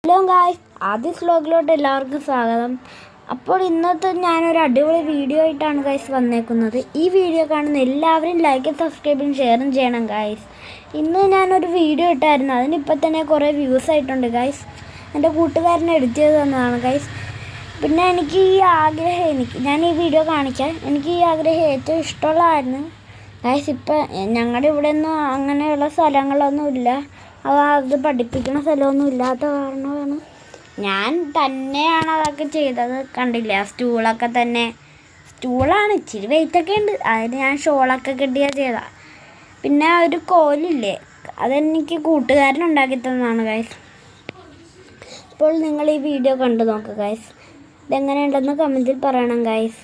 Hello guys, ആദ്യ വ്ലോഗിലോട്ട് എല്ലാവർക്കും സ്വാഗതം. അപ്പോൾ ഇന്നത്തെ ഞാനൊരു അടിപൊളി വീഡിയോ ആയിട്ടാണ് ഗായ്സ് വന്നേക്കുന്നത്. ഈ വീഡിയോ കാണുന്ന എല്ലാവരും ലൈക്കും സബ്സ്ക്രൈബും ഷെയറും ചെയ്യണം ഗായ്സ്. ഇന്ന് ഞാനൊരു വീഡിയോ ഇട്ടായിരുന്നു, അതിനിപ്പോൾ തന്നെ കുറേ വ്യൂസ് ആയിട്ടുണ്ട് ഗായ്സ്. എൻ്റെ കൂട്ടുകാരനെ എഡിറ്റ് ചെയ്ത് തന്നതാണ് ഗായ്സ്. പിന്നെ എനിക്ക് ഈ ആഗ്രഹം ഞാൻ ഈ വീഡിയോ കാണിക്കാൻ എനിക്ക് ഈ ആഗ്രഹം ഏറ്റവും ഇഷ്ടമുള്ളതായിരുന്നു ഗായ്സ്. ഇപ്പം ഞങ്ങളുടെ ഇവിടെ ഒന്നും അങ്ങനെയുള്ള സ്ഥലങ്ങളൊന്നും ഇല്ല, അത് പഠിപ്പിക്കുന്ന സ്ഥലമൊന്നും ഇല്ലാത്ത കാരണമാണ് ഞാൻ തന്നെയാണ് അതൊക്കെ ചെയ്തത്. കണ്ടില്ല, സ്റ്റൂളാണ്, ഇച്ചിരി വെയിറ്റൊക്കെ ഉണ്ട്, അതിന് ഞാൻ ഷോളൊക്കെ കെട്ടിയാൽ ചെയ്തതാണ്. പിന്നെ ഒരു കോലില്ലേ, അതെനിക്ക് കൂട്ടുകാരൻ ഉണ്ടാക്കി തന്നതാണ് ഗൈസ്. അപ്പോൾ നിങ്ങൾ ഈ വീഡിയോ കണ്ടു നോക്കുക ഗൈസ്. ഇതെങ്ങനെയുണ്ടെന്ന് കമൻറ്റിൽ പറയണം ഗൈസ്.